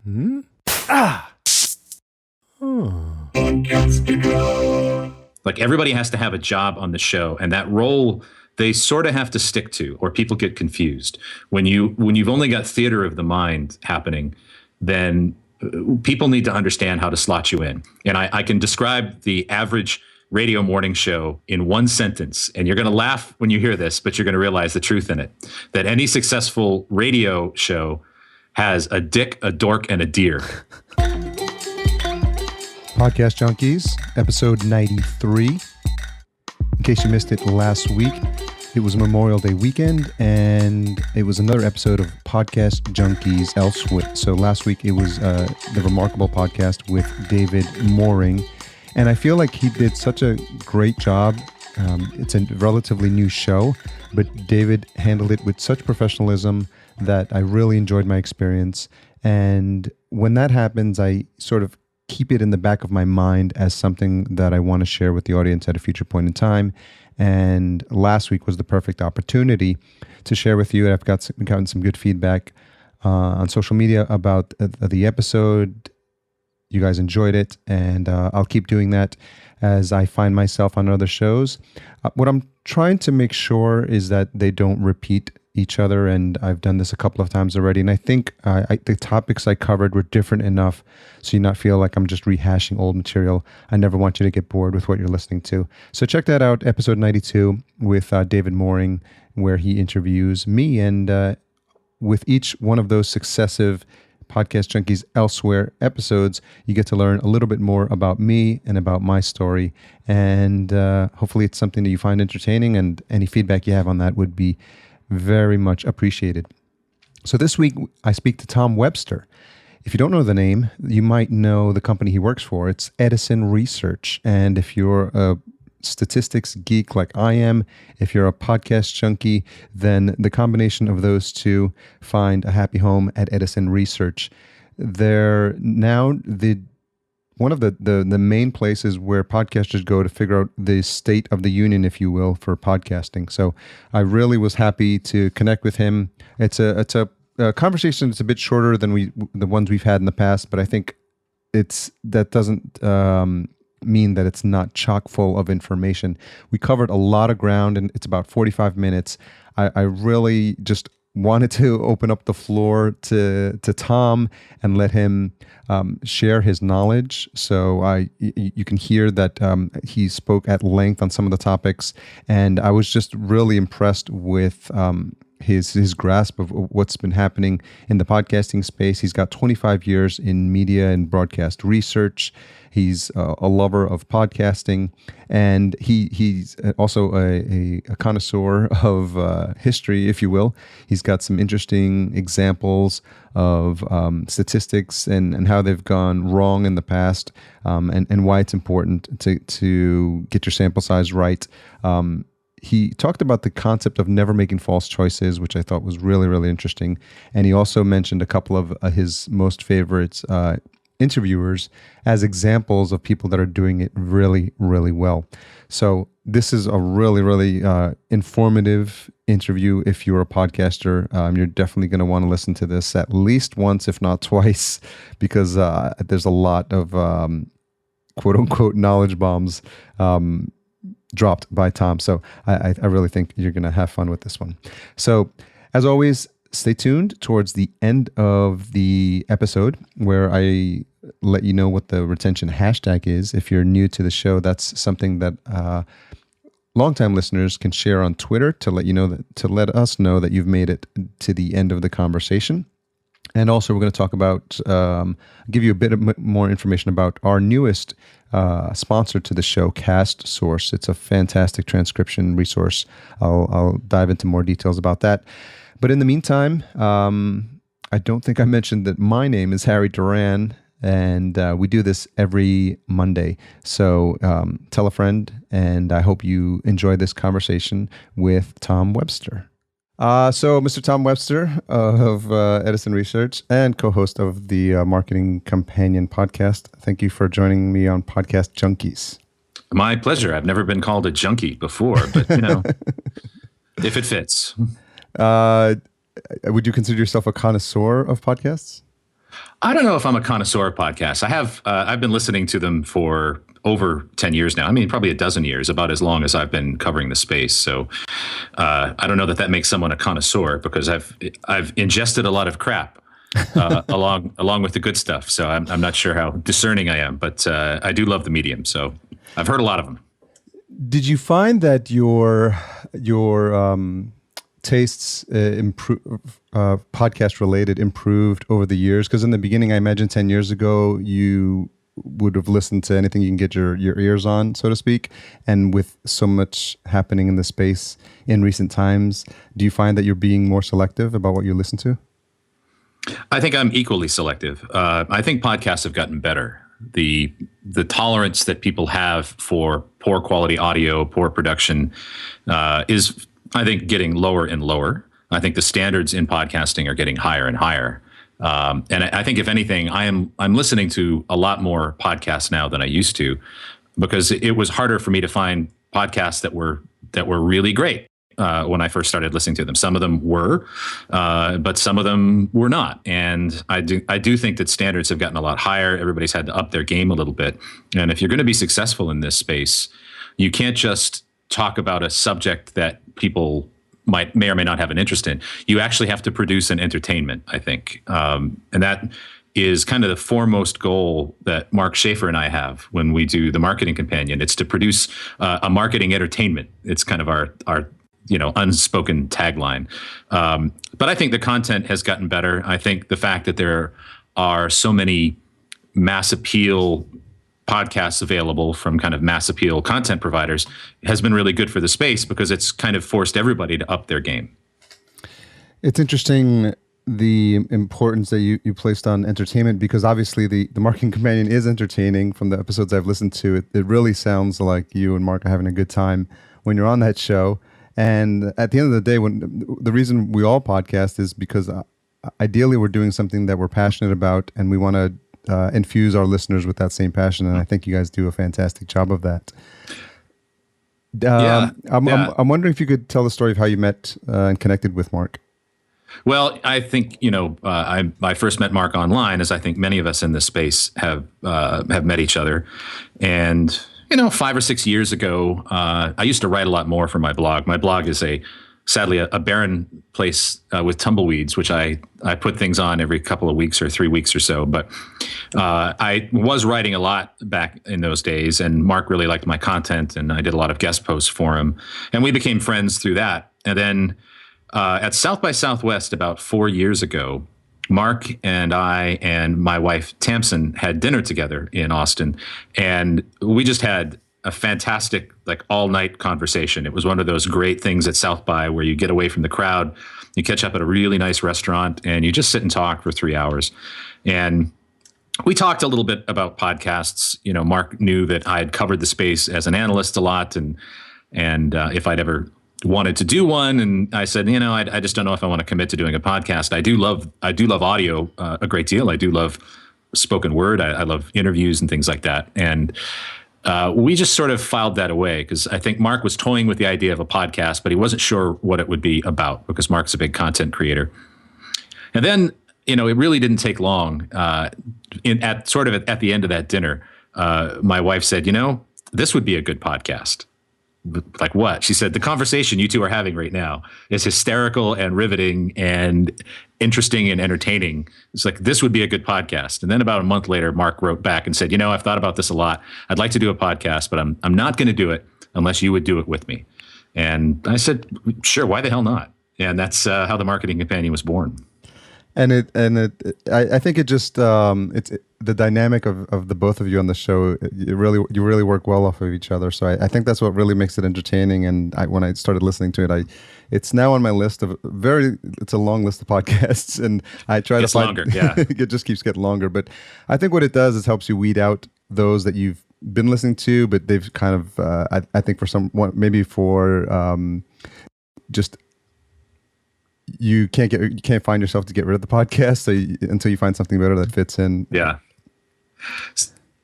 Hmm? Ah! Like everybody has to have a job on the show, and that role they sort of have to stick to, or people get confused. When you've only got theater of the mind happening, then people need to understand how to slot you in. And I can describe the average radio morning show in one sentence, and you're going to laugh when you hear this, but you're going to realize the truth in it. That any successful radio show has a dick, a dork, and a deer. Podcast Junkies, episode 93. In case you missed it last week, it was Memorial Day weekend, and it was another episode of Podcast Junkies Elsewhere. So last week it was the remarkable podcast with David Mooring, and I feel like he did such a great job. It's a relatively new show, but David handled it with such professionalism that I really enjoyed my experience. And when that happens, I sort of keep it in the back of my mind as something that I want to share with the audience at a future point in time. And last week was the perfect opportunity to share with you. I've gotten some good feedback on social media about the episode. You guys enjoyed it, and I'll keep doing that as I find myself on other shows. What I'm trying to make sure is that they don't repeat each other, and I've done this a couple of times already, and I think the topics I covered were different enough so you not feel like I'm just rehashing old material. I never want you to get bored with what you're listening to. So check that out, episode 92 with David Mooring, where he interviews me, and with each one of those successive Podcast Junkies Elsewhere episodes, you get to learn a little bit more about me and about my story, and hopefully it's something that you find entertaining, and any feedback you have on that would be very much appreciated. So this week, I speak to Tom Webster. If you don't know the name, you might know the company he works for. It's Edison Research. And if you're a statistics geek like I am, if you're a podcast junkie, then the combination of those two find a happy home at Edison Research. They're now one of the main places where podcasters go to figure out the state of the union, if you will, for podcasting. So I really was happy to connect with him. It's a conversation that's a bit shorter than the ones we've had in the past, but I think that doesn't mean that it's not chock full of information. We covered a lot of ground, and it's about 45 minutes. I really just wanted to open up the floor to Tom and let him share his knowledge. So you can hear that he spoke at length on some of the topics, and I was just really impressed with his grasp of what's been happening in the podcasting space. He's got 25 years in media and broadcast research. He's a lover of podcasting, and he's also a connoisseur of history, if you will. He's got some interesting examples of statistics and how they've gone wrong in the past, and why it's important to get your sample size right. He talked about the concept of never making false choices, which I thought was really, really interesting. And he also mentioned a couple of his most favorites interviewers as examples of people that are doing it really, really well. So this is a really, really informative interview. If you're a podcaster, you're definitely going to want to listen to this at least once, if not twice, because there's a lot of quote unquote knowledge bombs dropped by Tom. So I really think you're going to have fun with this one. So as always, stay tuned towards the end of the episode where I let you know what the retention hashtag is. If you're new to the show, that's something that longtime listeners can share on Twitter to let us know that you've made it to the end of the conversation. And also, we're going to talk about, give you a bit more information about our newest sponsor to the show, Cast Source. It's a fantastic transcription resource. I'll dive into more details about that. But in the meantime, I don't think I mentioned that my name is Harry Duran, and we do this every Monday. So tell a friend, and I hope you enjoy this conversation with Tom Webster. So Mr. Tom Webster of Edison Research and co-host of the Marketing Companion podcast, thank you for joining me on Podcast Junkies. My pleasure. I've never been called a junkie before, but if it fits. Would you consider yourself a connoisseur of podcasts? I don't know if I'm a connoisseur of podcasts. I've been listening to them for over 10 years now. I mean, probably a dozen years, about as long as I've been covering the space. So I don't know that makes someone a connoisseur, because I've ingested a lot of crap along with the good stuff. So I'm not sure how discerning I am, but I do love the medium. So I've heard a lot of them. Did you find that your tastes podcast related improved over the years? Because in the beginning, I imagine 10 years ago, you would have listened to anything you can get your ears on, so to speak. And with so much happening in the space in recent times, do you find that you're being more selective about what you listen to? I think I'm equally selective. I think podcasts have gotten better. The tolerance that people have for poor quality audio, poor production, is, I think, getting lower and lower. I think the standards in podcasting are getting higher and higher. And I think, if anything, I'm listening to a lot more podcasts now than I used to, because it was harder for me to find podcasts that were really great when I first started listening to them. Some of them were, but some of them were not. And I do think that standards have gotten a lot higher. Everybody's had to up their game a little bit. And if you're going to be successful in this space, you can't just talk about a subject that people may or may not have an interest in. You actually have to produce an entertainment, I think. And that is kind of the foremost goal that Mark Schaefer and I have when we do the Marketing Companion. It's to produce a marketing entertainment. It's kind of our unspoken tagline. But I think the content has gotten better. I think the fact that there are so many mass appeal podcasts available from kind of mass appeal content providers has been really good for the space, because it's kind of forced everybody to up their game. It's interesting, the importance that you placed on entertainment, because obviously the Marketing Companion is entertaining. From the episodes I've listened to, it really sounds like you and Mark are having a good time when you're on that show. And at the end of the day, when the reason we all podcast is because ideally we're doing something that we're passionate about, and we want to infuse our listeners with that same passion. And I think you guys do a fantastic job of that. I'm wondering if you could tell the story of how you met and connected with Mark. Well, I think, I first met Mark online, as I think many of us in this space have met each other. And 5 or 6 years ago, I used to write a lot more for my blog. My blog is sadly a barren place with tumbleweeds, which I put things on every couple of weeks or 3 weeks or so. But I was writing a lot back in those days, and Mark really liked my content, and I did a lot of guest posts for him. And we became friends through that. And then at South by Southwest about 4 years ago, Mark and I and my wife Tamsin had dinner together in Austin, and we just had a fantastic, all-night conversation. It was one of those great things at South by where you get away from the crowd, you catch up at a really nice restaurant, and you just sit and talk for 3 hours. And we talked a little bit about podcasts. Mark knew that I had covered the space as an analyst a lot, and if I'd ever wanted to do one, and I said, I just don't know if I want to commit to doing a podcast. I do love audio a great deal. I do love spoken word. I love interviews and things like that. And we just sort of filed that away, because I think Mark was toying with the idea of a podcast, but he wasn't sure what it would be about, because Mark's a big content creator. And then, it really didn't take long. At the end of that dinner, my wife said, this would be a good podcast. Like what? She said, the conversation you two are having right now is hysterical and riveting and interesting and entertaining. It's like, this would be a good podcast. And then about a month later, Mark wrote back and said, I've thought about this a lot. I'd like to do a podcast, but I'm not going to do it unless you would do it with me. And I said, sure, why the hell not? And that's how the Marketing Companion was born. I think it just it's the dynamic of the both of you on the show. You really work well off of each other. So I think that's what really makes it entertaining. And when I started listening to it, it's now on my list of it's a long list of podcasts, and I try to find longer. Yeah, it just keeps getting longer. But I think what it does is helps you weed out those that you've been listening to, but they've kind of I think for some maybe for just. You can't find yourself to get rid of the podcast until you find something better that fits in. Yeah.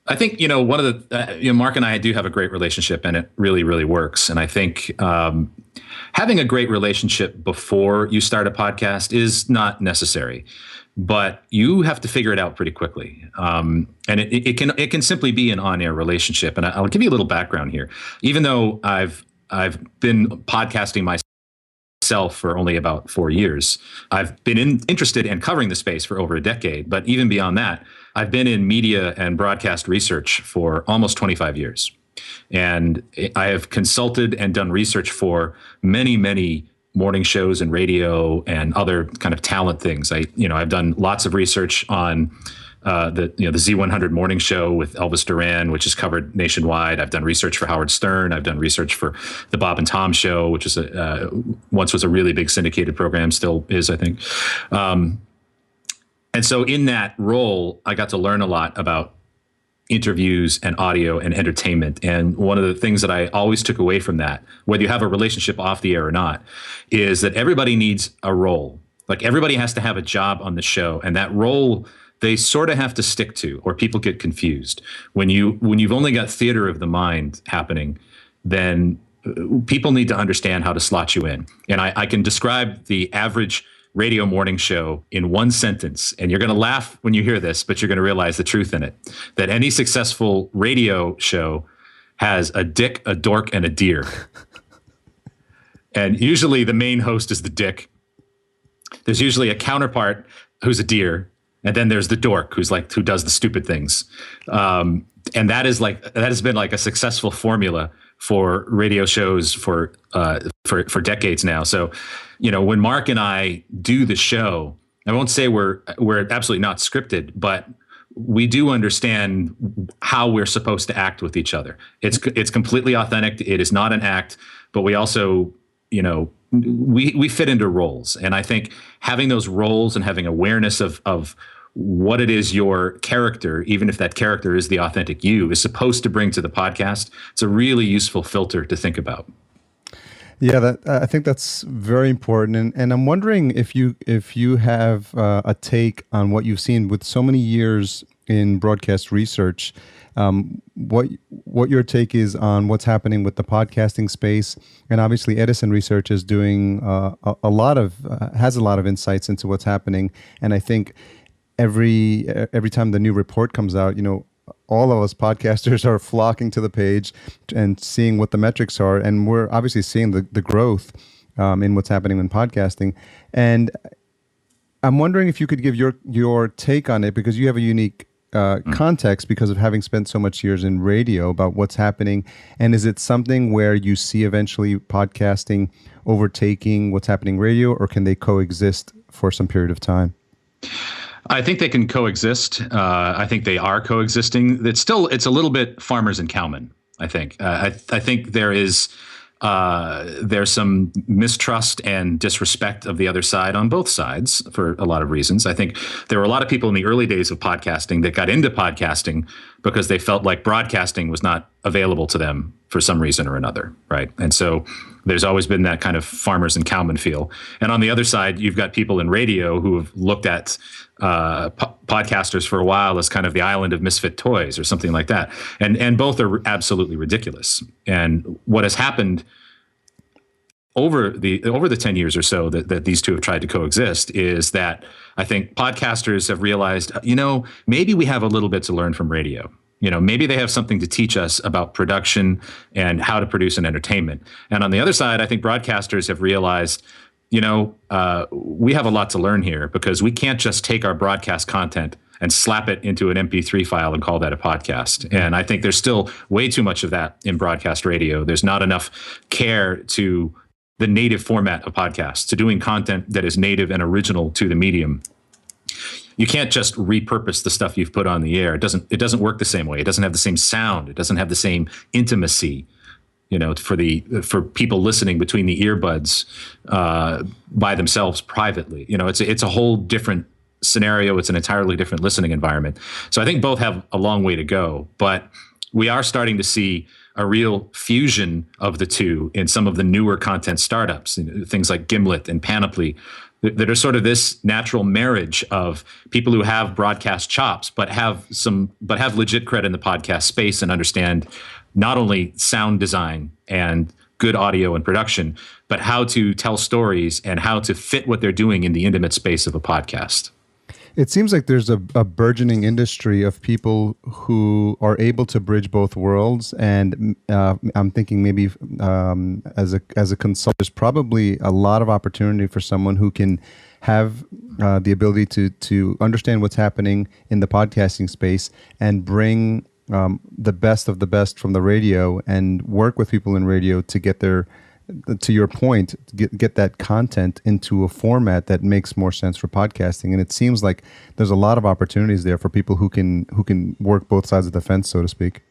I think, one of the, Mark and I do have a great relationship, and it really, really works. And I think having a great relationship before you start a podcast is not necessary. but you have to figure it out pretty quickly. And it can simply be an on-air relationship. And I'll give you a little background here. Even though I've been podcasting myself for only about 4 years, I've been interested in covering the space for over a decade. But even beyond that, I've been in media and broadcast research for almost 25 years. And I have consulted and done research for many, many morning shows and radio and other kind of talent things. I've done lots of research on the Z100 morning show with Elvis Duran, which is covered nationwide. I've done research for Howard Stern. I've done research for the Bob and Tom show, which is once was a really big syndicated program, still is, I think. And so in that role, I got to learn a lot about interviews and audio and entertainment. And one of the things that I always took away from that, whether you have a relationship off the air or not, is that everybody needs a role. Like everybody has to have a job on the show, and that role they sort of have to stick to, or people get confused. When you've only got theater of the mind happening, then people need to understand how to slot you in. And I can describe the average radio morning show in one sentence, and you're going to laugh when you hear this, but you're going to realize the truth in it, that any successful radio show has a dick, a dork, and a deer. And usually the main host is the dick. There's usually a counterpart who's a deer, and then there's the dork who does the stupid things. And that has been like a successful formula for radio shows for decades now. So, when Mark and I do the show, I won't say we're absolutely not scripted, but we do understand how we're supposed to act with each other. It's completely authentic. It is not an act, but we also, we fit into roles. And I think having those roles and having awareness of what it is your character, even if that character is the authentic you, is supposed to bring to the podcast, it's a really useful filter to think about. Yeah, I think that's very important, and I'm wondering if you have a take on what you've seen with so many years in broadcast research. What your take is on what's happening with the podcasting space, and obviously Edison Research is doing has a lot of insights into what's happening, and I think every time the new report comes out, all of us podcasters are flocking to the page and seeing what the metrics are. And we're obviously seeing the growth in what's happening in podcasting. And I'm wondering if you could give your take on it, because you have a unique context because of having spent so much years in radio, about what's happening. And is it something where you see eventually podcasting overtaking what's happening in radio, or can they coexist for some period of time? I think they can coexist. I think they are coexisting. It's a little bit farmers and cowmen, I think. I think there's some mistrust and disrespect of the other side on both sides for a lot of reasons. I think there were a lot of people in the early days of podcasting that got into podcasting because they felt like broadcasting was not available to them for some reason or another, right? And so there's always been that kind of farmers and cowmen feel. And on the other side, you've got people in radio who have looked at podcasters for a while as kind of the island of misfit toys or something like that. And both are absolutely ridiculous. And what has happened over the 10 years or so that these two have tried to coexist is that I think podcasters have realized, maybe we have a little bit to learn from radio. Maybe they have something to teach us about production and how to produce an entertainment. And on the other side, I think broadcasters have realized, we have a lot to learn here, because we can't just take our broadcast content and slap it into an MP3 file and call that a podcast. And I think there's still way too much of that in broadcast radio. There's not enough care to the native format of podcasts, to doing content that is native and original to the medium. You can't just repurpose the stuff you've put on the air. It doesn't work the same way. It doesn't have the same sound. It doesn't have the same intimacy, for people listening between the earbuds by themselves privately. It's a whole different scenario. It's an entirely different listening environment. So I think both have a long way to go, but we are starting to see a real fusion of the two in some of the newer content startups, things like Gimlet and Panoply, that are sort of this natural marriage of people who have broadcast chops, but have legit cred in the podcast space and understand not only sound design and good audio and production, but how to tell stories and how to fit what they're doing in the intimate space of a podcast. It seems like there's a burgeoning industry of people who are able to bridge both worlds, and I'm thinking maybe as a consultant, there's probably a lot of opportunity for someone who can have the ability to understand what's happening in the podcasting space and bring the best of the best from the radio and work with people in radio to get their, to your point, get that content into a format that makes more sense for podcasting. And it seems like there's a lot of opportunities there for people who can work both sides of the fence, so to speak.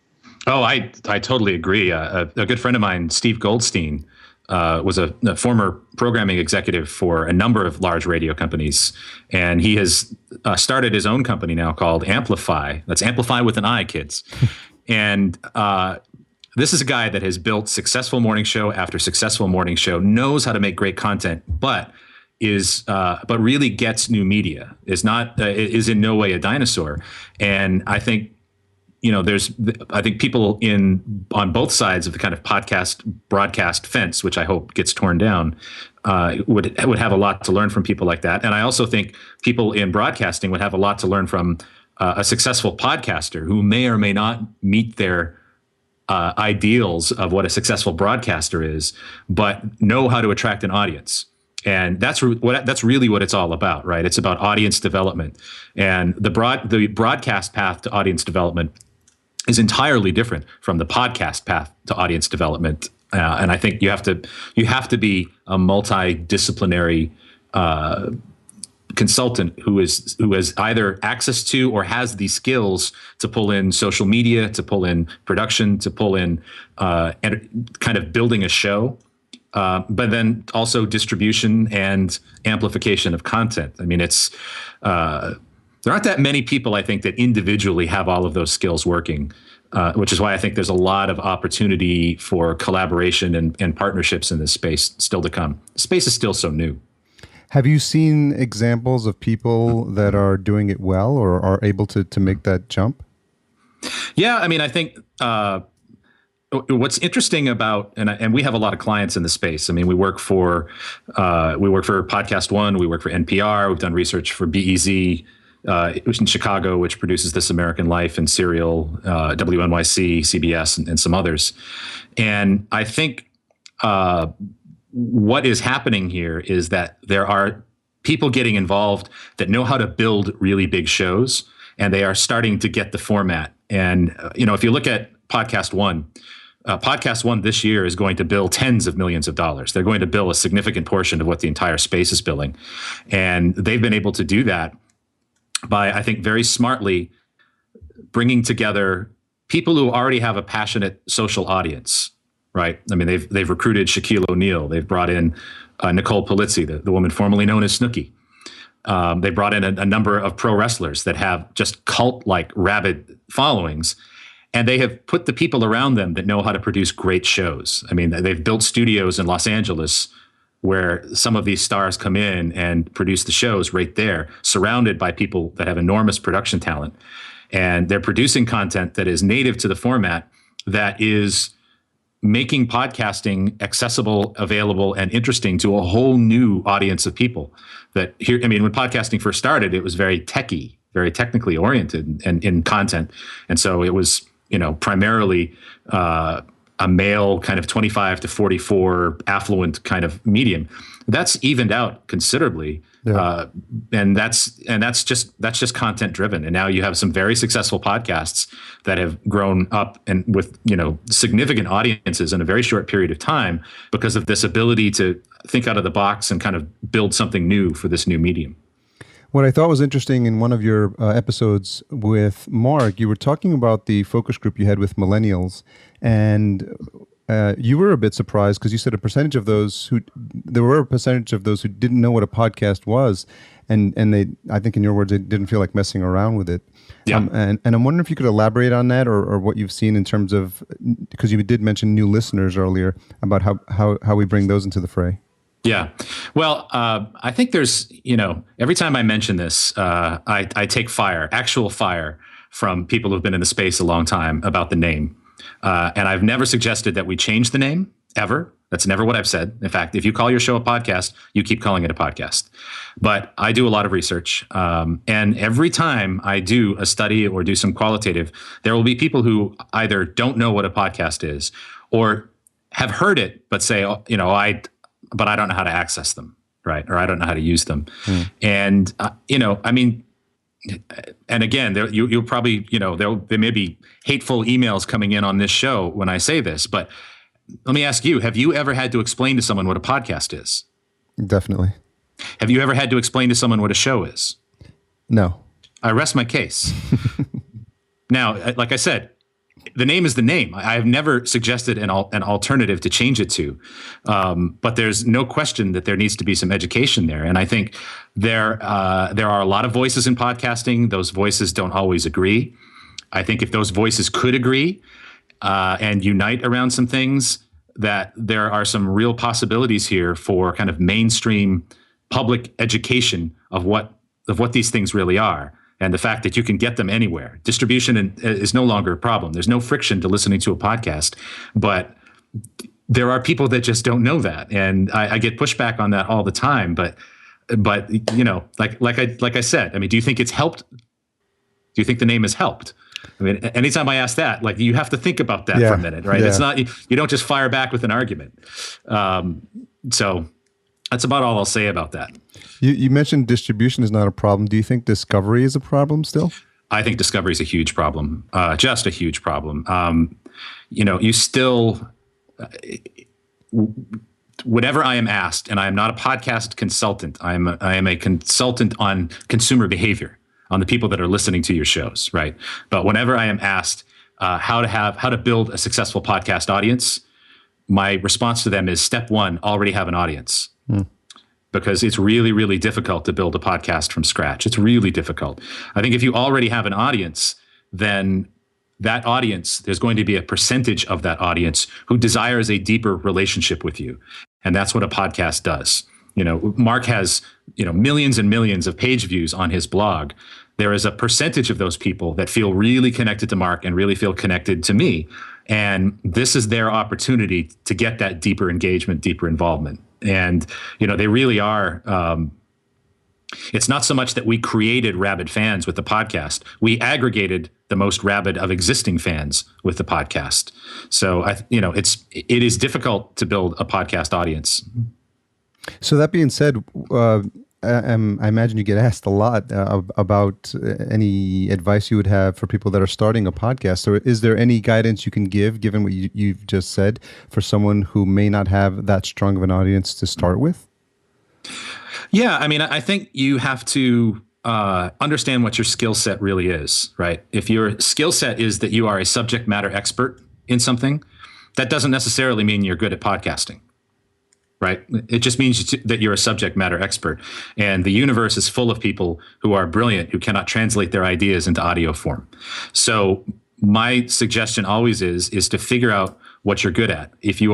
Oh, I totally agree. A good friend of mine, Steve Goldstein, was a former programming executive for a number of large radio companies, and he has started his own company now called Amplify. That's Amplify with an I, kids. And this is a guy that has built successful morning show after successful morning show, knows how to make great content, but really gets new media. Is in no way a dinosaur. And I think, I think people on both sides of the kind of podcast broadcast fence, which I hope gets torn down, would have a lot to learn from people like that. And I also think people in broadcasting would have a lot to learn from a successful podcaster who may or may not meet their ideals of what a successful broadcaster is, but know how to attract an audience. And that's really what it's all about, right? It's about audience development, and the broadcast path to audience development is entirely different from the podcast path to audience development. And I think you have to be a multidisciplinary consultant who has either access to or has the skills to pull in social media, to pull in production, to pull in kind of building a show, but then also distribution and amplification of content. I mean, there aren't that many people, I think, that individually have all of those skills working, which is why I think there's a lot of opportunity for collaboration and partnerships in this space still to come. The space is still so new. Have you seen examples of people that are doing it well or are able to make that jump? Yeah, I mean, I think what's interesting about, and we have a lot of clients in the space. I mean, we work for Podcast One, we work for NPR, we've done research for BEZ, it was in Chicago, which produces This American Life and Serial, WNYC, CBS, and some others. And I think what is happening here is that there are people getting involved that know how to build really big shows, and they are starting to get the format. And, if you look at Podcast One this year is going to bill tens of millions of dollars. They're going to bill a significant portion of what the entire space is billing. And they've been able to do that by, I think, very smartly bringing together people who already have a passionate social audience. Right. I mean, they've recruited Shaquille O'Neal. They've brought in Nicole Polizzi, the woman formerly known as Snooki. They brought in a number of pro wrestlers that have just cult-like rabid followings. And they have put the people around them that know how to produce great shows. I mean, they've built studios in Los Angeles where some of these stars come in and produce the shows right there, surrounded by people that have enormous production talent. And they're producing content that is native to the format, that is making podcasting accessible, available, and interesting to a whole new audience of people. That here, I mean, when podcasting first started, it was very techy, very technically oriented and in content. And so it was, primarily a male kind of 25 to 44 affluent kind of medium. That's evened out considerably. Yeah. And that's just content driven. And now you have some very successful podcasts that have grown up and with, significant audiences in a very short period of time because of this ability to think out of the box and kind of build something new for this new medium. What I thought was interesting in one of your episodes with Mark, you were talking about the focus group you had with Millennials, and you were a bit surprised because you said there were a percentage of those who didn't know what a podcast was, and they, I think in your words, they didn't feel like messing around with it. Yeah. And I'm wondering if you could elaborate on that or what you've seen in terms of, because you did mention new listeners earlier, about how we bring those into the fray. Yeah. Well, I think there's, every time I mention this, I take actual fire from people who've been in the space a long time about the name. And I've never suggested that we change the name ever. That's never what I've said. In fact, if you call your show a podcast, you keep calling it a podcast. But I do a lot of research. And every time I do a study or do some qualitative, there will be people who either don't know what a podcast is or have heard it, but say, but I don't know how to access them, right? Or I don't know how to use them. And, and again, you'll probably, there may be hateful emails coming in on this show when I say this, but let me ask you, have you ever had to explain to someone what a podcast is? Definitely. Have you ever had to explain to someone what a show is? No. I rest my case. Now, like I said, the name is the name. I have never suggested an alternative to change it to, but there's no question that there needs to be some education there. And I think there are a lot of voices in podcasting. Those voices don't always agree. I think if those voices could agree and unite around some things, that there are some real possibilities here for kind of mainstream public education of what these things really are. And the fact that you can get them anywhere. Distribution is no longer a problem. There's no friction to listening to a podcast, but there are people that just don't know that. And I get pushback on that all the time, but like I said, I mean, do you think it's helped? Do you think the name has helped? I mean, anytime I ask that, like, you have to think about that for a minute, right? Yeah. It's not, you don't just fire back with an argument. So that's about all I'll say about that. You mentioned distribution is not a problem. Do you think discovery is a problem still? I think discovery is a huge problem, just a huge problem. You still, whatever I am asked, and I am not a podcast consultant, I am a consultant on consumer behavior, on the people that are listening to your shows, right? But whenever I am asked how to build a successful podcast audience, my response to them is, step one, already have an audience. Because it's really, really difficult to build a podcast from scratch. It's really difficult. I think if you already have an audience, then that audience, there's going to be a percentage of that audience who desires a deeper relationship with you. And that's what a podcast does. Mark has, millions and millions of page views on his blog. There is a percentage of those people that feel really connected to Mark and really feel connected to me. And this is their opportunity to get that deeper engagement, deeper involvement. And, they really are. It's not so much that we created rabid fans with the podcast. We aggregated the most rabid of existing fans with the podcast. So, it is difficult to build a podcast audience. So that being said, I imagine you get asked a lot about any advice you would have for people that are starting a podcast. So is there any guidance you can give, given what you've just said, for someone who may not have that strong of an audience to start with? Yeah, I mean, I think you have to understand what your skill set really is, right? If your skill set is that you are a subject matter expert in something, that doesn't necessarily mean you're good at podcasting. Right? It just means that you're a subject matter expert. And the universe is full of people who are brilliant, who cannot translate their ideas into audio form. So my suggestion always is to figure out what you're good at. If you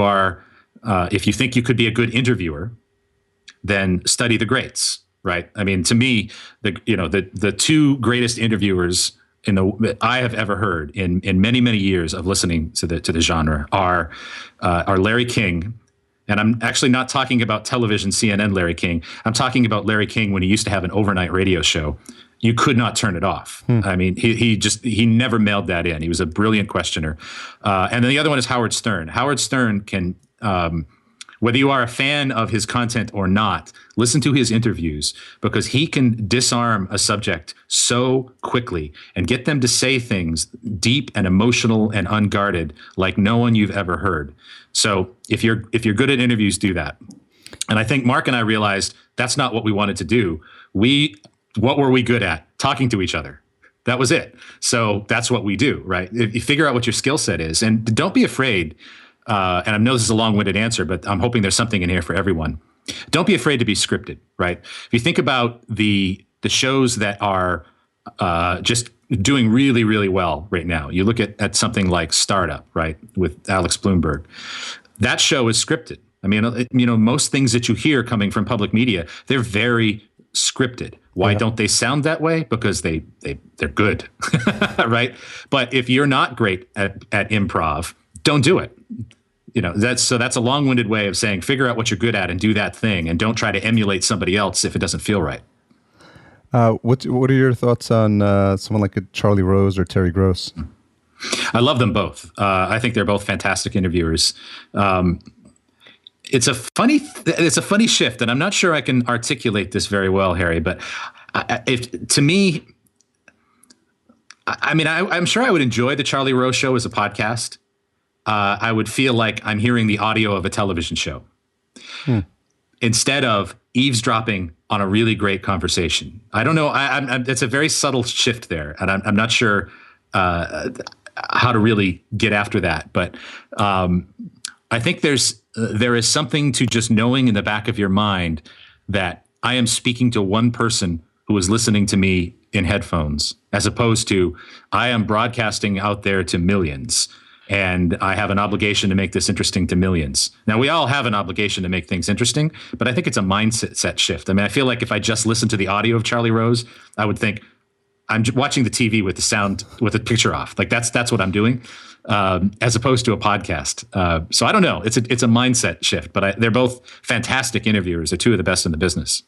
think you could be a good interviewer, then study the greats, right? I mean, to me, the two greatest interviewers I have ever heard in many, many years of listening to the genre are Larry King. And I'm actually not talking about television CNN Larry King. I'm talking about Larry King when he used to have an overnight radio show. You could not turn it off. I mean, he never mailed that in. He was a brilliant questioner. And then the other one is Howard Stern. Howard Stern can, whether you are a fan of his content or not, listen to his interviews, because he can disarm a subject so quickly and get them to say things deep and emotional and unguarded like no one you've ever heard. So if you're good at interviews, do that. And I think Mark and I realized that's not what we wanted to do. What were we good at? Talking to each other. That was it. So that's what we do, right? If you figure out what your skill set is, and don't be afraid. And I know this is a long-winded answer, but I'm hoping there's something in here for everyone. Don't be afraid to be scripted, right? If you think about the shows that are just doing really, really well right now, you look at something like Startup, right, with Alex Bloomberg. That show is scripted. I mean, most things that you hear coming from public media, they're very scripted. Why don't they sound that way? Because they're good, right? But if you're not great at improv, don't do it. That's a long-winded way of saying figure out what you're good at and do that thing, and don't try to emulate somebody else if it doesn't feel right. What are your thoughts on someone like a Charlie Rose or Terry Gross? I love them both. I think they're both fantastic interviewers. It's a funny shift, and I'm not sure I can articulate this very well, Harry. But to me, I'm sure I would enjoy the Charlie Rose show as a podcast. I would feel like I'm hearing the audio of a television show instead of eavesdropping on a really great conversation. I don't know. It's a very subtle shift there, and I'm not sure how to really get after that. But I think there is something to just knowing in the back of your mind that I am speaking to one person who is listening to me in headphones, as opposed to I am broadcasting out there to millions. And I have an obligation to make this interesting to millions. Now, we all have an obligation to make things interesting, but I think it's a mindset shift. I mean, I feel like if I just listened to the audio of Charlie Rose, I would think I'm watching the TV with the sound, with the picture off. Like that's what I'm doing, as opposed to a podcast. So I don't know. It's a mindset shift, but they're both fantastic interviewers. They're two of the best in the business.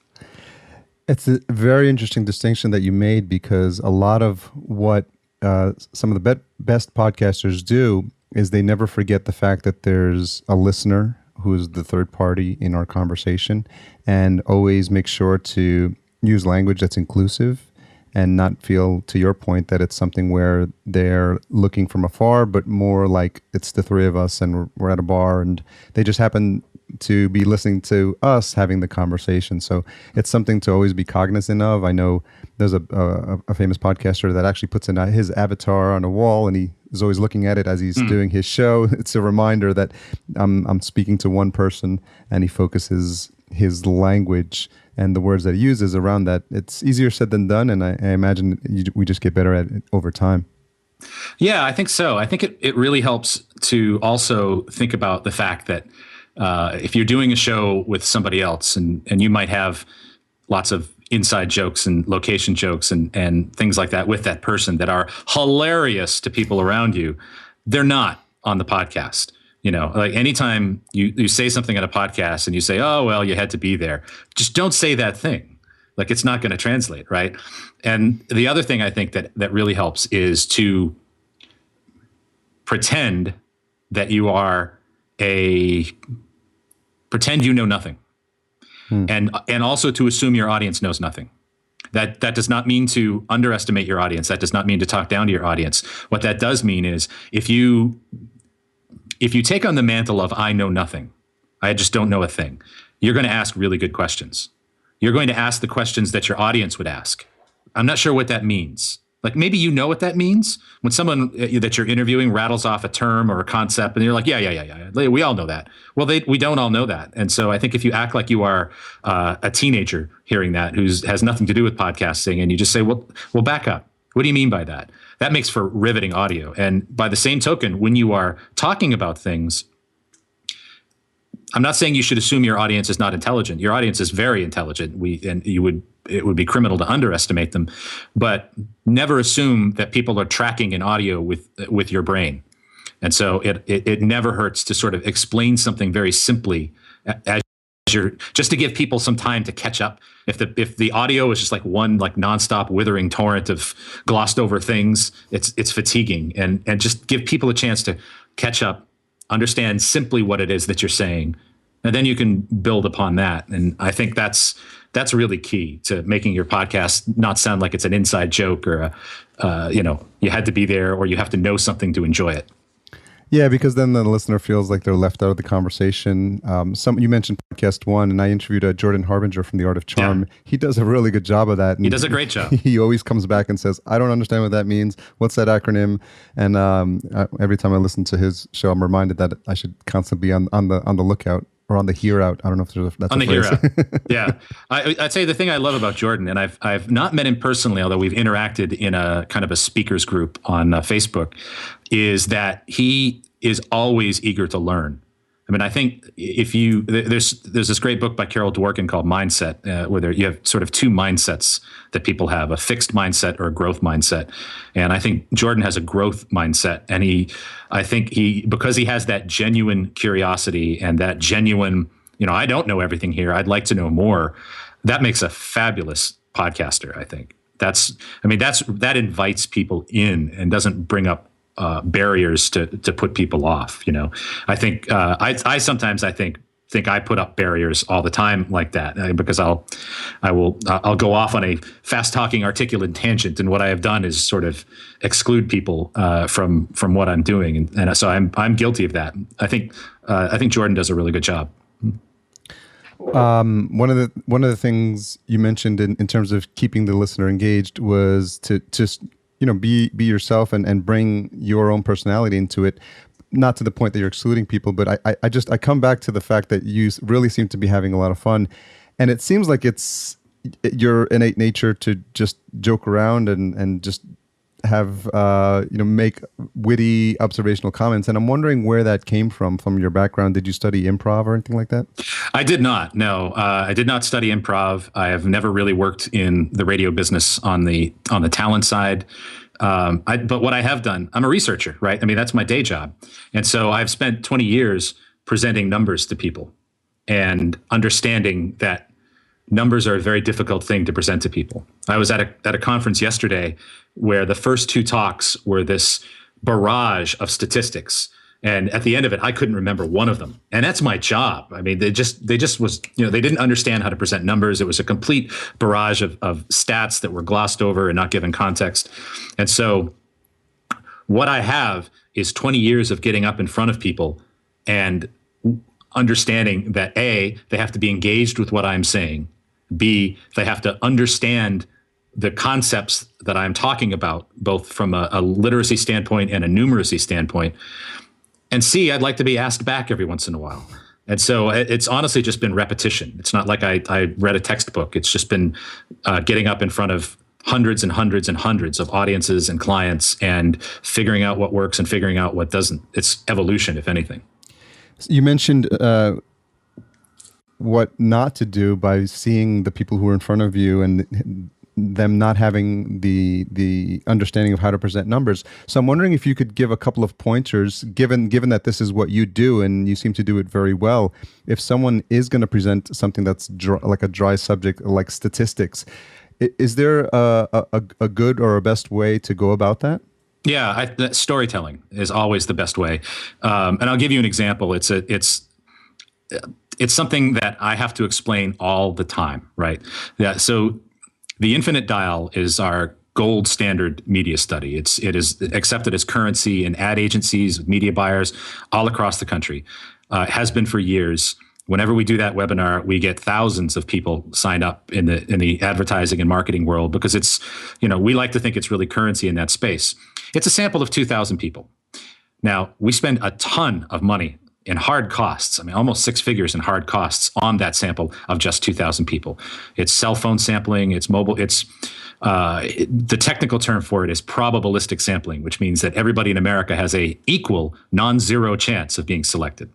It's a very interesting distinction that you made, because a lot of what some of the best podcasters do is they never forget the fact that there's a listener who is the third party in our conversation, and always make sure to use language that's inclusive and not feel, to your point, that it's something where they're looking from afar, but more like it's the three of us and we're at a bar and they just happen to be listening to us having the conversation. So it's something to always be cognizant of. I know there's a famous podcaster that actually puts in his avatar on a wall, and he is always looking at it as he's doing his show. It's a reminder that I'm speaking to one person, and he focuses his language and the words that he uses around that. It's easier said than done, and I imagine we just get better at it over time. Yeah, I think so. I think it really helps to also think about the fact that if you're doing a show with somebody else, and you might have lots of inside jokes and location jokes and things like that with that person that are hilarious to people around you, they're not on the podcast. Like anytime you say something on a podcast and you say, oh, well, you had to be there, just don't say that thing. Like, it's not going to translate, right? And the other thing I think that really helps is to pretend that pretend you know nothing. And also to assume your audience knows nothing. That does not mean to underestimate your audience. That does not mean to talk down to your audience. What that does mean is if you take on the mantle of I know nothing, I just don't know a thing, you're going to ask really good questions. You're going to ask the questions that your audience would ask. I'm not sure what that means. Like, maybe you know what that means when someone that you're interviewing rattles off a term or a concept and you're like, yeah. We all know that. Well, we don't all know that. And so I think if you act like you are a teenager hearing that who has nothing to do with podcasting, and you just say, well, back up. What do you mean by that? That makes for riveting audio. And by the same token, when you are talking about things, I'm not saying you should assume your audience is not intelligent. Your audience is very intelligent. It would be criminal to underestimate them, but never assume that people are tracking an audio with your brain. And so it never hurts to sort of explain something very simply as just to give people some time to catch up. If the audio is just like one like nonstop withering torrent of glossed over things, it's fatiguing, and just give people a chance to catch up, understand simply what it is that you're saying, and then you can build upon that. And I think that's really key to making your podcast not sound like it's an inside joke or you had to be there or you have to know something to enjoy it. Yeah, because then the listener feels like they're left out of the conversation. You mentioned podcast one, and I interviewed Jordan Harbinger from The Art of Charm. Yeah. He does a really good job of that. And he does a great job. He always comes back and says, I don't understand what that means. What's that acronym? And every time I listen to his show, I'm reminded that I should constantly be on the lookout. Or on the hear out. I don't know if that's on the hear out. Yeah. I'd say the thing I love about Jordan, and I've not met him personally, although we've interacted in a kind of a speakers group on Facebook, is that he is always eager to learn. I mean, I think there's this great book by Carol Dworkin called Mindset, where you have sort of two mindsets that people have: a fixed mindset or a growth mindset. And I think Jordan has a growth mindset, and I think because he has that genuine curiosity and that genuine, I don't know everything here, I'd like to know more. That makes a fabulous podcaster. I think that invites people in and doesn't bring up barriers to put people off. I think I sometimes think I put up barriers all the time like that, because I'll go off on a fast talking articulate tangent, and what I have done is sort of exclude people from what I'm doing, and so I'm guilty of that. I think Jordan does a really good job. One of the things you mentioned in terms of keeping the listener engaged was to just be yourself and bring your own personality into it, not to the point that you're excluding people, but I come back to the fact that you really seem to be having a lot of fun, and it seems like it's your innate nature to just joke around and just have make witty observational comments. And I'm wondering where that came from your background. Did you study improv or anything like that? I did not. No, I did not study improv. I have never really worked in the radio business on the talent side. But what I have done, I'm a researcher, right? I mean, that's my day job. And so I've spent 20 years presenting numbers to people and understanding that numbers are a very difficult thing to present to people. I was at a conference yesterday where the first two talks were this barrage of statistics. And at the end of it, I couldn't remember one of them. And that's my job. I mean, they just was, they didn't understand how to present numbers. It was a complete barrage of stats that were glossed over and not given context. And so what I have is 20 years of getting up in front of people and understanding that A, they have to be engaged with what I'm saying. B, they have to understand the concepts that I'm talking about, both from a literacy standpoint and a numeracy standpoint. And C, I'd like to be asked back every once in a while. And so it's honestly just been repetition. It's not like I read a textbook. It's just been getting up in front of hundreds and hundreds and hundreds of audiences and clients and figuring out what works and figuring out what doesn't. It's evolution, if anything. You mentioned what not to do by seeing the people who are in front of you and them not having the understanding of how to present numbers. So I'm wondering if you could give a couple of pointers, given that this is what you do and you seem to do it very well. If someone is going to present something that's like a dry subject, like statistics, is there a good or a best way to go about that? Yeah, storytelling is always the best way. And I'll give you an example. It's something that I have to explain all the time, right? Yeah. So the infinite dial is our gold standard media study. It is accepted as currency in ad agencies, media buyers all across the country. It has been for years. Whenever we do that webinar, we get thousands of people sign up in the advertising and marketing world because it's, we like to think it's really currency in that space. It's a sample of 2,000 people. Now, we spend a ton of money in hard costs. I mean, almost six figures in hard costs on that sample of just 2,000 people. It's cell phone sampling, it's mobile, the technical term for it is probabilistic sampling, which means that everybody in America has a equal non-zero chance of being selected,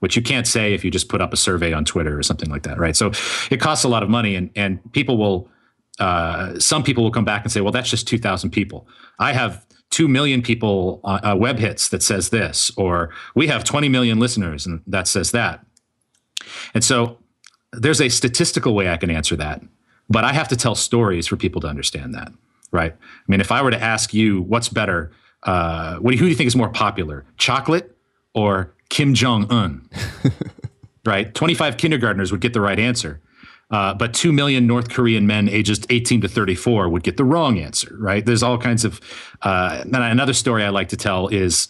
which you can't say if you just put up a survey on Twitter or something like that, right? So it costs a lot of money, and people will, some people will come back and say, well, that's just 2,000 people. I have 2 million people web hits that says this, or we have 20 million listeners and that says that. And so there's a statistical way I can answer that, but I have to tell stories for people to understand that, right? I mean, if I were to ask you what's better, who do you think is more popular, chocolate or Kim Jong-un, right? 25 kindergartners would get the right answer. But 2 million North Korean men ages 18 to 34 would get the wrong answer, right? There's all kinds of, another story I like to tell is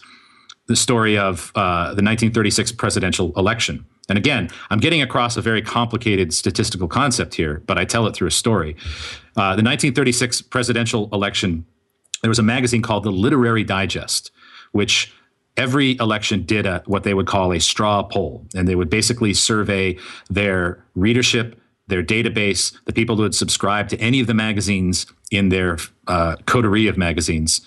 the story of the 1936 presidential election. And again, I'm getting across a very complicated statistical concept here, but I tell it through a story. The 1936 presidential election, there was a magazine called the Literary Digest, which every election did what they would call a straw poll. And they would basically survey their readership their database, the people who had subscribed to any of the magazines in their coterie of magazines.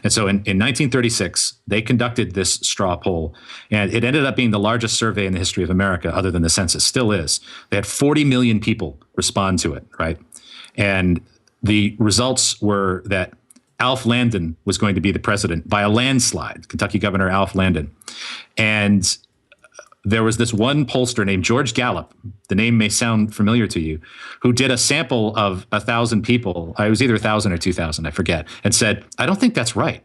And so in 1936, they conducted this straw poll, and it ended up being the largest survey in the history of America, other than the census, still is. They had 40 million people respond to it, right? And the results were that Alf Landon was going to be the president by a landslide, Kentucky Governor Alf Landon. And there was this one pollster named George Gallup, the name may sound familiar to you, who did a sample of 1,000 people. It was either 1,000 or 2,000, I forget, and said, I don't think that's right.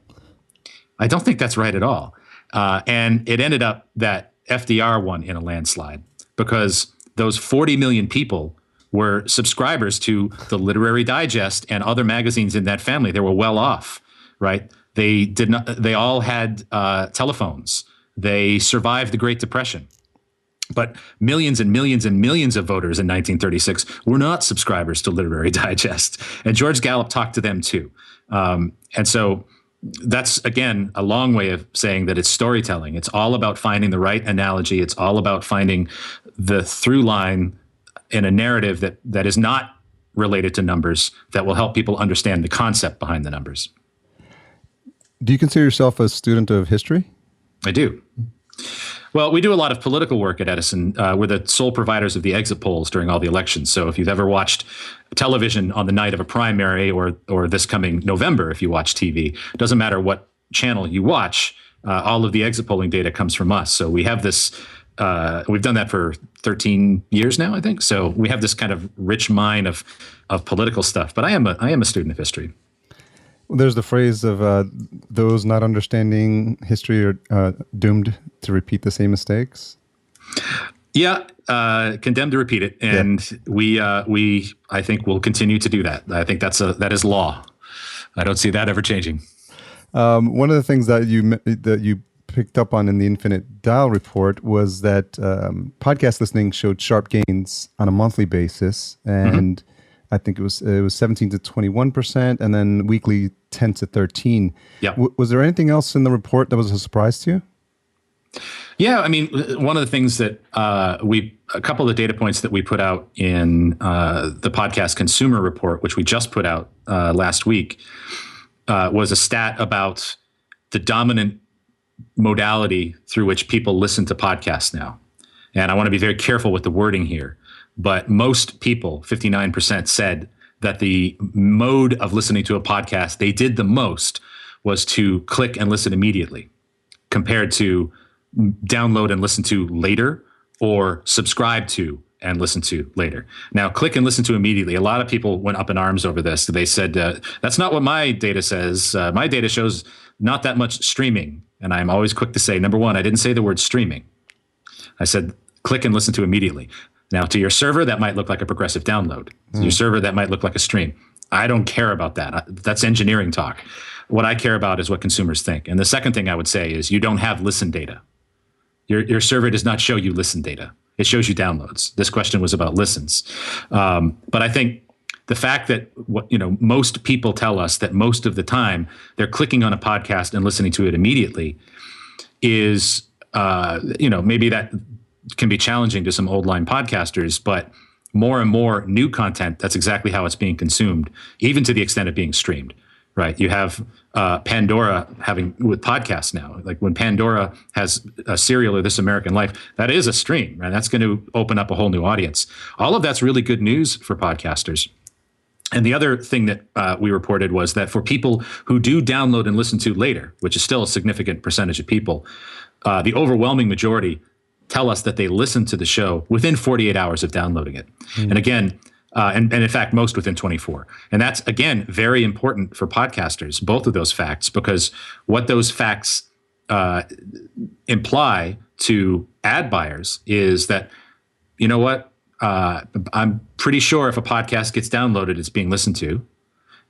I don't think that's right at all. And it ended up that FDR won in a landslide because those 40 million people were subscribers to the Literary Digest and other magazines in that family. They were well off, right? They all had telephones. They survived the Great Depression. But millions and millions and millions of voters in 1936 were not subscribers to Literary Digest. And George Gallup talked to them too. And so that's, again, a long way of saying that it's storytelling. It's all about finding the right analogy. It's all about finding the through line in a narrative that is not related to numbers, that will help people understand the concept behind the numbers. Do you consider yourself a student of history? I do. Well, we do a lot of political work at Edison. We're the sole providers of the exit polls during all the elections. So if you've ever watched television on the night of a primary, or this coming November, if you watch TV, it doesn't matter what channel you watch, all of the exit polling data comes from us. So we have this, we've done that for 13 years now, I think. So we have this kind of rich mine of political stuff. But I am a student of history. Well, there's the phrase of those not understanding history are doomed to repeat the same mistakes. Yeah, condemned to repeat it, and we I think will continue to do that. I think that is law. I don't see that ever changing. One of the things that you picked up on in the Infinite Dial report was that podcast listening showed sharp gains on a monthly basis, and I think it was 17 to 21%, and then weekly 10 to 13. Yeah. Was there anything else in the report that was a surprise to you? Yeah, I mean, one of the things that a couple of the data points that we put out in the podcast consumer report, which we just put out last week, was a stat about the dominant modality through which people listen to podcasts now. And I want to be very careful with the wording here. But most people, 59%, said that the mode of listening to a podcast they did the most was to click and listen immediately, compared to download and listen to later, or subscribe to and listen to later. Now, click and listen to immediately. A lot of people went up in arms over this. They said, that's not what my data says. My data shows not that much streaming. And I'm always quick to say, number one, I didn't say the word streaming. I said, click and listen to immediately. Now, to your server, that might look like a progressive download. To your server, that might look like a stream. I don't care about that. That's engineering talk. What I care about is what consumers think. And the second thing I would say is you don't have listen data. Your server does not show you listen data. It shows you downloads. This question was about listens. But I think the fact that most people tell us that most of the time they're clicking on a podcast and listening to it immediately is, maybe that can be challenging to some old line podcasters, but more and more new content, that's exactly how it's being consumed, even to the extent of being streamed, right? You have Pandora with podcasts now. Like when Pandora has a serial or This American Life, that is a stream, right? That's going to open up a whole new audience. All of that's really good news for podcasters. And the other thing that we reported was that for people who do download and listen to later, which is still a significant percentage of people, the overwhelming majority tell us that they listen to the show within 48 hours of downloading it. And again, and in fact, most within 24. And that's, again, very important for podcasters, both of those facts, because what those facts imply to ad buyers is that, you know what, I'm pretty sure if a podcast gets downloaded, it's being listened to.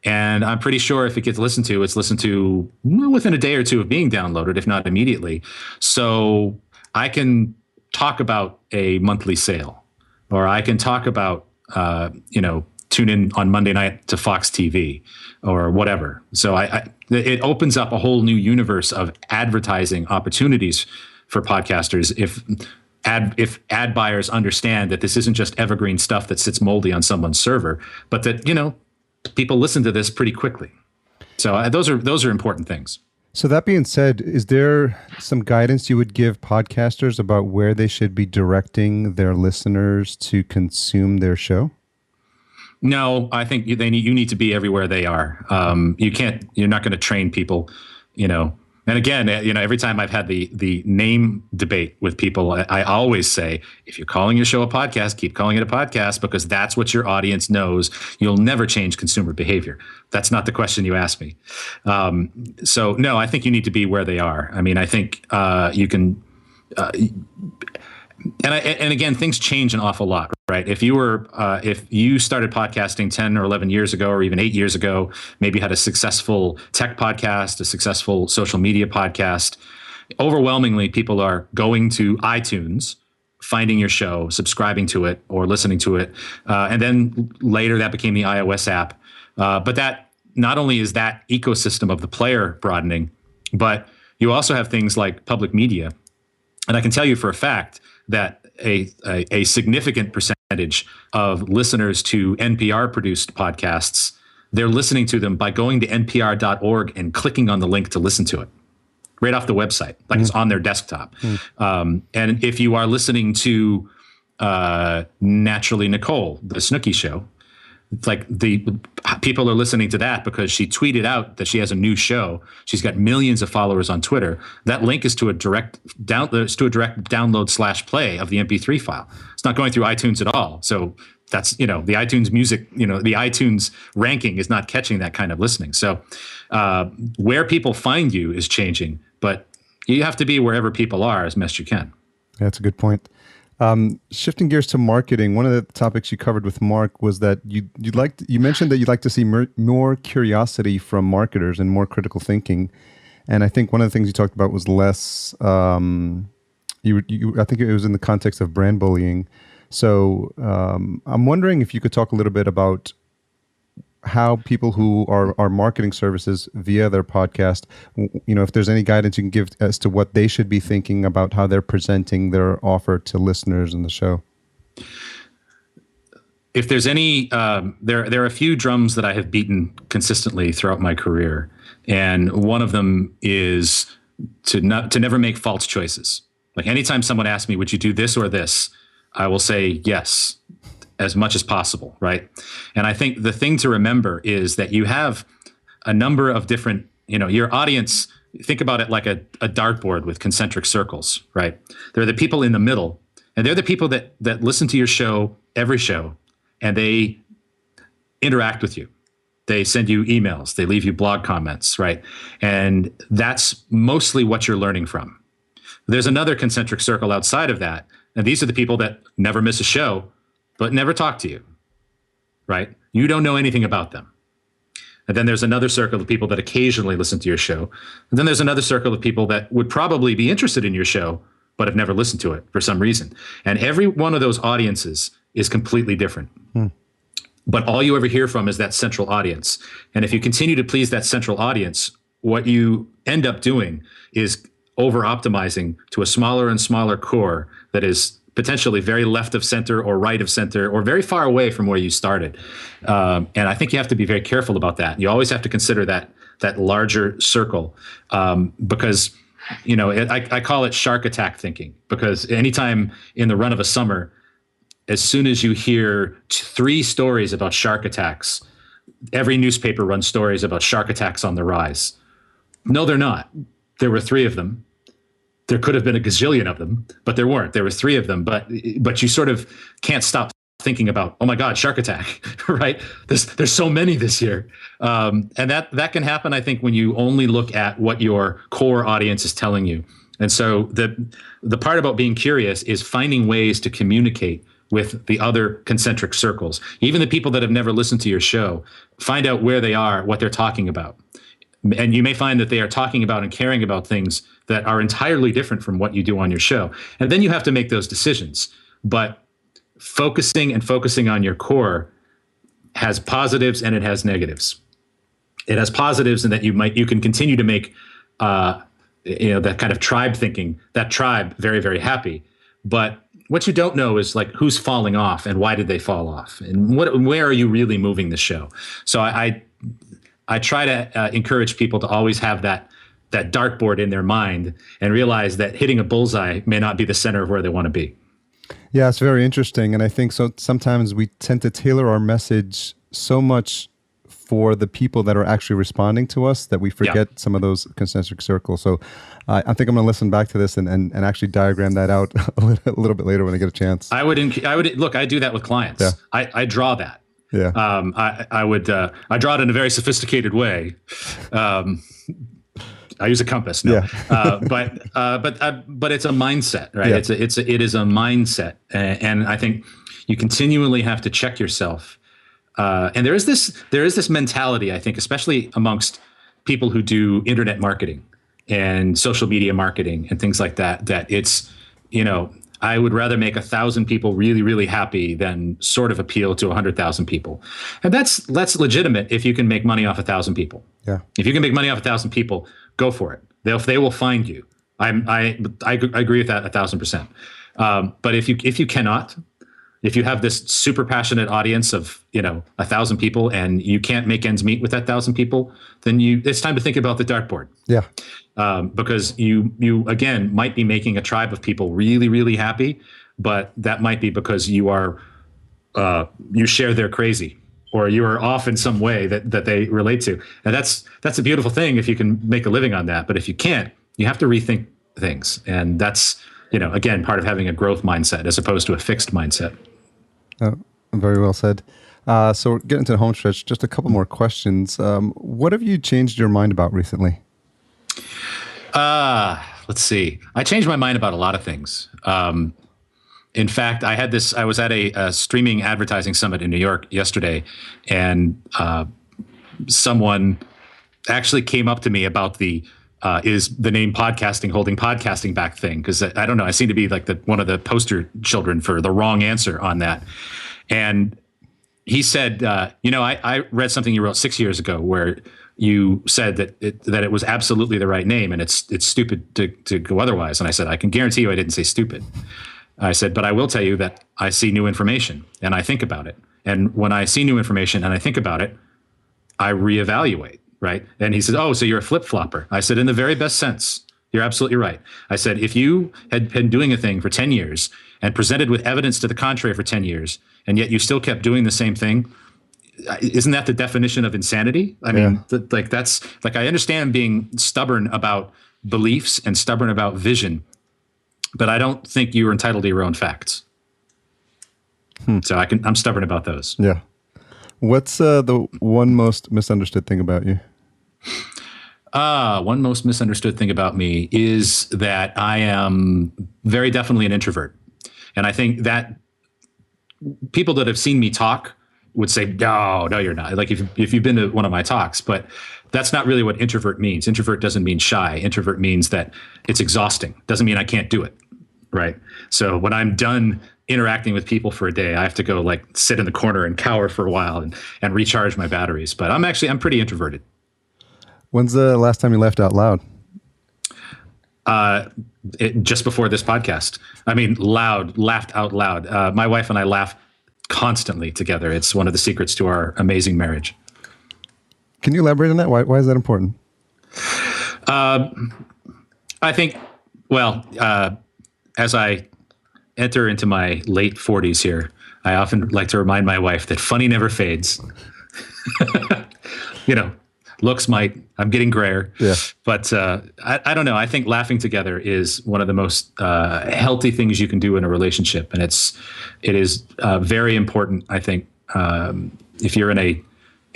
And I'm pretty sure if it gets listened to, it's listened to within a day or two of being downloaded, if not immediately. So I can talk about a monthly sale, or I can talk about, tune in on Monday night to Fox TV or whatever. So it opens up a whole new universe of advertising opportunities for podcasters if ad buyers understand that this isn't just evergreen stuff that sits moldy on someone's server, but that, people listen to this pretty quickly. So those are important things. So that being said, is there some guidance you would give podcasters about where they should be directing their listeners to consume their show? No, I think you need to be everywhere they are. You're not going to train people, And again, every time I've had the name debate with people, I always say, if you're calling your show a podcast, keep calling it a podcast, because that's what your audience knows. You'll never change consumer behavior. That's not the question you asked me. So no, I think you need to be where they are. I mean, I think you can. And again, things change an awful lot, right? If you started podcasting 10 or 11 years ago, or even 8 years ago, maybe had a successful tech podcast, a successful social media podcast, overwhelmingly people are going to iTunes, finding your show, subscribing to it or listening to it. And then later that became the iOS app. But that not only is that ecosystem of the player broadening, but you also have things like public media. And I can tell you for a fact that a significant percentage of listeners to NPR-produced podcasts, they're listening to them by going to npr.org and clicking on the link to listen to it right off the website, like it's on their desktop. And if you are listening to Naturally Nicole, the Snooki show, like the people are listening to that because she tweeted out that she has a new show. She's got millions of followers on Twitter. That link is to a direct download / play of the MP3 file. It's not going through iTunes at all. So that's, the iTunes music, the iTunes ranking is not catching that kind of listening. So where people find you is changing, but you have to be wherever people are as best you can. That's a good point. Shifting gears to marketing, one of the topics you covered with Mark was that you mentioned that you'd like to see more curiosity from marketers and more critical thinking. And I think one of the things you talked about was less, I think it was in the context of brand bullying. So I'm wondering if you could talk a little bit about how people who are marketing services via their podcast, if there's any guidance you can give as to what they should be thinking about how they're presenting their offer to listeners in the show. If there's any, there are a few drums that I have beaten consistently throughout my career. And one of them is to never make false choices. Like anytime someone asks me, would you do this or this? I will say yes, as much as possible, right? And I think the thing to remember is that you have a number of different, your audience, think about it like a dartboard with concentric circles, right? There are the people in the middle, and they're the people that listen to your show, every show, and they interact with you. They send you emails, they leave you blog comments, right? And that's mostly what you're learning from. There's another concentric circle outside of that, and these are the people that never miss a show, but never talk to you, right? You don't know anything about them. And then there's another circle of people that occasionally listen to your show. And then there's another circle of people that would probably be interested in your show, but have never listened to it for some reason. And every one of those audiences is completely different. But all you ever hear from is that central audience. And if you continue to please that central audience, what you end up doing is over-optimizing to a smaller and smaller core that is potentially very left of center or right of center or very far away from where you started. And I think you have to be very careful about that. You always have to consider that larger circle because, I call it shark attack thinking, because anytime in the run of a summer, as soon as you hear 3 stories about shark attacks, every newspaper runs stories about shark attacks on the rise. No, they're not. There were 3 of them. There could have been a gazillion of them, but there weren't. There were 3 of them, but you sort of can't stop thinking about, oh my God, shark attack, right? There's so many this year. And that can happen, I think, when you only look at what your core audience is telling you. And so the part about being curious is finding ways to communicate with the other concentric circles. Even the people that have never listened to your show, find out where they are, what they're talking about. And you may find that they are talking about and caring about things that are entirely different from what you do on your show. And then you have to make those decisions. But focusing on your core has positives and it has negatives. It has positives in that you can continue to make that kind of tribe thinking, that tribe very, very happy. But what you don't know is like who's falling off and why did they fall off, and where are you really moving the show. So I try to encourage people to always have that dartboard in their mind and realize that hitting a bullseye may not be the center of where they want to be. Yeah, it's very interesting. And I think so sometimes we tend to tailor our message so much for the people that are actually responding to us that we forget some of those concentric circles. So I think I'm going to listen back to this and actually diagram that out a little bit later when I get a chance. I would look, I do that with clients. Yeah. I draw that. Yeah. I draw it in a very sophisticated way. I use a compass. No. Yeah. But it's a mindset, right? Yeah. It is a mindset. And I think you continually have to check yourself. And there is this mentality, I think, especially amongst people who do internet marketing and social media marketing and things like that, that it's, I would rather make 1,000 people really, really happy than sort of appeal to 100,000 people. And that's legitimate if you can make money off 1,000 people. Yeah. If you can make money off 1,000 people, go for it. They will find you. I agree with that 1,000%. But if you cannot, if you have this super passionate audience of 1,000 people and you can't make ends meet with that 1,000 people, then it's time to think about the dartboard. Yeah. Because you again might be making a tribe of people really, really happy, but that might be because you share their crazy, or you are off in some way that they relate to, and that's a beautiful thing if you can make a living on that. But if you can't, you have to rethink things, and that's again part of having a growth mindset as opposed to a fixed mindset. Very well said. So we're getting to the home stretch. Just a couple more questions. What have you changed your mind about recently? Let's see. I changed my mind about a lot of things. In fact, I was at a streaming advertising summit in New York yesterday, and someone actually came up to me about is the name podcasting holding podcasting back thing? Because I don't know, I seem to be like one of the poster children for the wrong answer on that. And he said, I read something you wrote 6 years ago where you said that it was absolutely the right name, and it's stupid to go otherwise. And I said, I can guarantee you I didn't say stupid. I said, but I will tell you that I see new information and I think about it. And when I see new information and I think about it, I reevaluate. Right. And he said, oh, so you're a flip flopper. I said, in the very best sense, you're absolutely right. I said, if you had been doing a thing for 10 years and presented with evidence to the contrary for 10 years, and yet you still kept doing the same thing, isn't that the definition of insanity? I mean, that's like, I understand being stubborn about beliefs and stubborn about vision, but I don't think you're entitled to your own facts. So I'm stubborn about those. Yeah. What's the one most misunderstood thing about you? One most misunderstood thing about me is that I am very definitely an introvert. And I think that people that have seen me talk would say, no, you're not. Like if you've been to one of my talks, but that's not really what introvert means. Introvert doesn't mean shy. Introvert means that it's exhausting. Doesn't mean I can't do it. Right. So when I'm done interacting with people for a day, I have to go like sit in the corner and cower for a while and recharge my batteries. But I'm pretty introverted. When's the last time you laughed out loud? Just before this podcast. I mean, laughed out loud. My wife and I laugh constantly together. It's one of the secrets to our amazing marriage. Can you elaborate on that? Why is that important? I think, as I enter into my late 40s here, I often like to remind my wife that funny never fades. Looks might. I'm getting grayer. Yeah. But I don't know. I think laughing together is one of the most healthy things you can do in a relationship, and it is very important. I think if you're in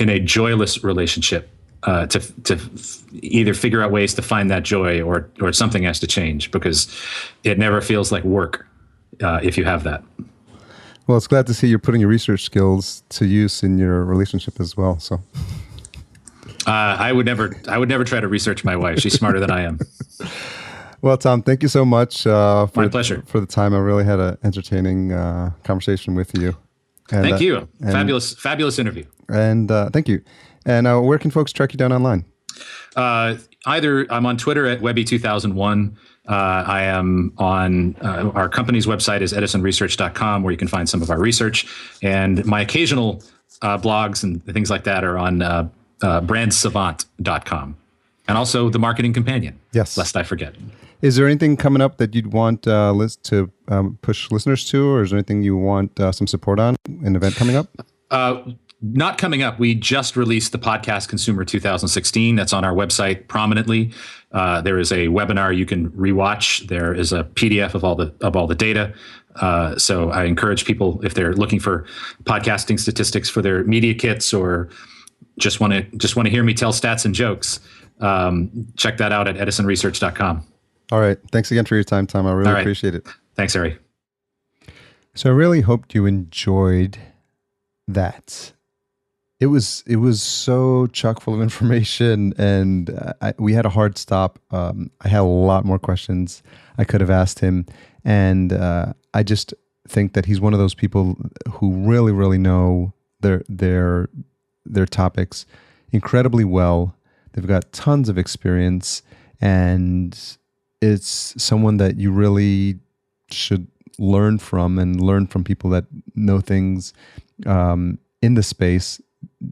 a joyless relationship, to either figure out ways to find that joy or something has to change, because it never feels like work if you have that. Well, it's glad to see you're putting your research skills to use in your relationship as well. So. I would never try to research my wife. She's smarter than I am. Well, Tom, thank you so much. My pleasure. For the time. I really had an entertaining conversation with you. And, thank you. Fabulous interview. And thank you. And where can folks track you down online? Either I'm on Twitter at Webby2001. I am on our company's website is edisonresearch.com, where you can find some of our research. And my occasional blogs and things like that are on brandsavant.com. And also the Marketing Companion. Yes. Lest I forget. Is there anything coming up that you'd want to push listeners to, or is there anything you want some support on, an event coming up? Not coming up. We just released the Podcast Consumer 2016. That's on our website prominently. There is a webinar you can rewatch. There is a PDF of all the data. So I encourage people, if they're looking for podcasting statistics for their media kits, or just want to hear me tell stats and jokes, check that out at edisonresearch.com. All right. Thanks again for your time, Tom. I really appreciate it. Thanks, Harry. So I really hoped you enjoyed that. It was so chock full of information, and we had a hard stop. I had a lot more questions I could have asked him, and I just think that he's one of those people who really, really know their topics incredibly well. They've got tons of experience, and it's someone that you really should learn from, and learn from people that know things in the space,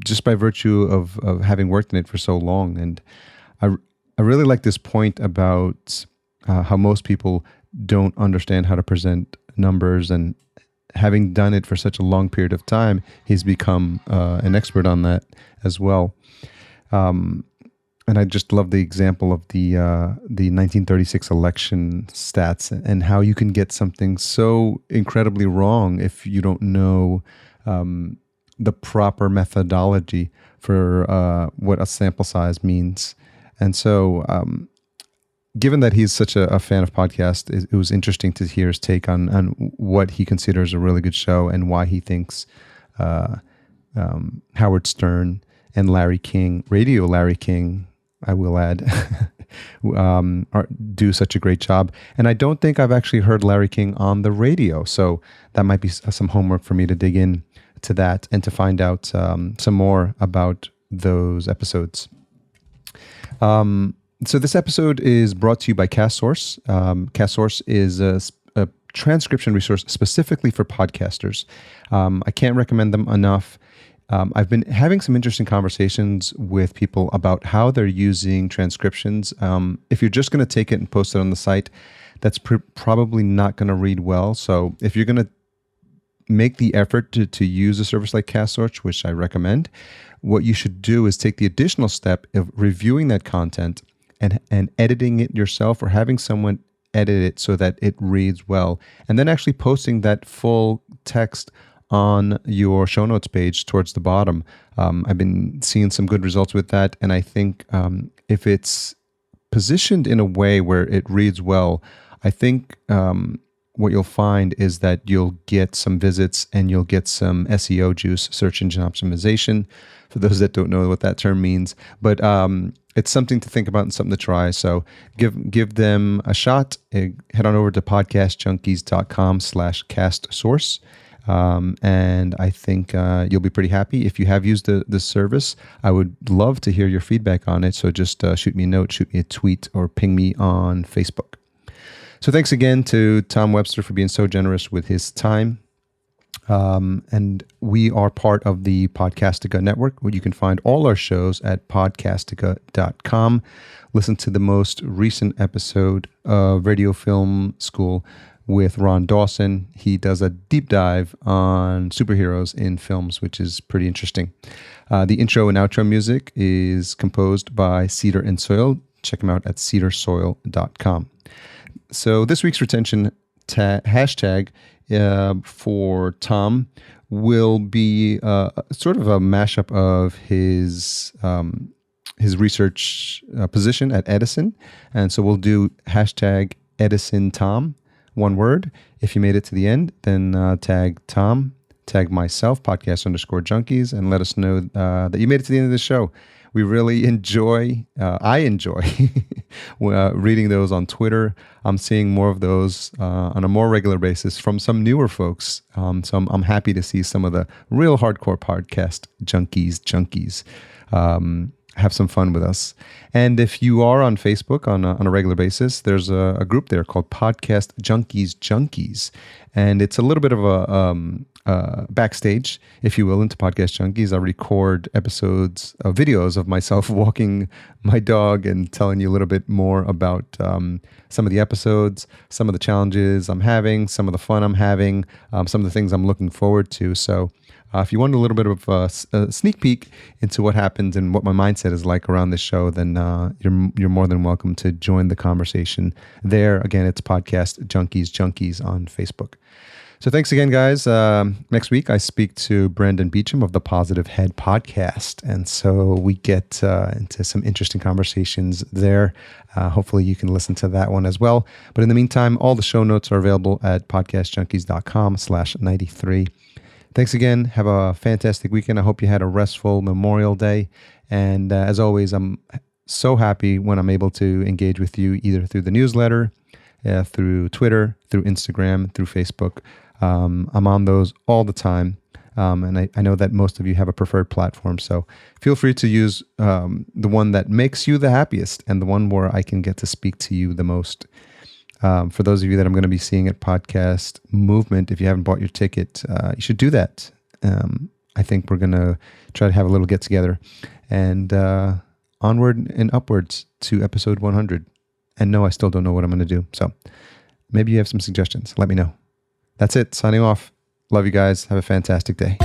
just by virtue of having worked in it for so long. And I really like this point about how most people don't understand how to present numbers, and having done it for such a long period of time, he's become an expert on that as well. And I just love the example of the 1936 election stats, and how you can get something so incredibly wrong if you don't know the proper methodology for what a sample size means. And so given that he's such a fan of podcasts, it was interesting to hear his take on what he considers a really good show, and why he thinks Howard Stern and Larry King, Radio Larry King, I will add, do such a great job. And I don't think I've actually heard Larry King on the radio, so that might be some homework for me to dig in to that and to find out some more about those episodes. So this episode is brought to you by CastSource. CastSource is a transcription resource specifically for podcasters. I can't recommend them enough. I've been having some interesting conversations with people about how they're using transcriptions. If you're just going to take it and post it on the site, that's probably not going to read well. So if you're going to make the effort to use a service like CastSource, which I recommend, what you should do is take the additional step of reviewing that content and editing it yourself, or having someone edit it so that it reads well, and then actually posting that full text on your show notes page towards the bottom. I've been seeing some good results with that, and I think if it's positioned in a way where it reads well, I think what you'll find is that you'll get some visits, and you'll get some SEO juice, search engine optimization, for those that don't know what that term means. But it's something to think about and something to try. So give them a shot. Head on over to podcastjunkies.com/castsource. And I think you'll be pretty happy. If you have used the service, I would love to hear your feedback on it. So just shoot me a note, shoot me a tweet, or ping me on Facebook. So thanks again to Tom Webster for being so generous with his time. And we are part of the Podcastica Network, where you can find all our shows at podcastica.com. Listen to the most recent episode of Radio Film School with Ron Dawson. He does a deep dive on superheroes in films, which is pretty interesting. The intro and outro music is composed by Cedar and Soil. Check them out at cedarsoil.com. So this week's retention hashtag for Tom will be sort of a mashup of his research position at Edison. And so we'll do hashtag Edison Tom, one word. If you made it to the end, then tag Tom, tag myself, podcast_junkies, and let us know that you made it to the end of the show. We really enjoy, I enjoy reading those on Twitter. I'm seeing more of those on a more regular basis from some newer folks. So I'm happy to see some of the real hardcore podcast junkies. have some fun with us. And if you are on Facebook on a regular basis, there's a group there called Podcast Junkies. And it's a little bit of a backstage, if you will, into Podcast Junkies. I record episodes, videos of myself walking my dog and telling you a little bit more about some of the episodes, some of the challenges I'm having, some of the fun I'm having, some of the things I'm looking forward to. So if you want a little bit of a sneak peek into what happens and what my mindset is like around this show, then you're more than welcome to join the conversation there. Again, it's Podcast Junkies on Facebook. So thanks again, guys. Next week, I speak to Brandon Beecham of the Positive Head podcast. And so we get into some interesting conversations there. Hopefully you can listen to that one as well. But in the meantime, all the show notes are available at podcastjunkies.com/93. Thanks again. Have a fantastic weekend. I hope you had a restful Memorial Day. And as always, I'm so happy when I'm able to engage with you either through the newsletter, through Twitter, through Instagram, through Facebook. I'm on those all the time. And I know that most of you have a preferred platform. So feel free to use the one that makes you the happiest and the one where I can get to speak to you the most. For those of you that I'm going to be seeing at Podcast Movement, if you haven't bought your ticket, you should do that. I think we're going to try to have a little get together and onward and upwards to episode 100. And no, I still don't know what I'm going to do. So maybe you have some suggestions. Let me know. That's it. Signing off. Love you guys. Have a fantastic day.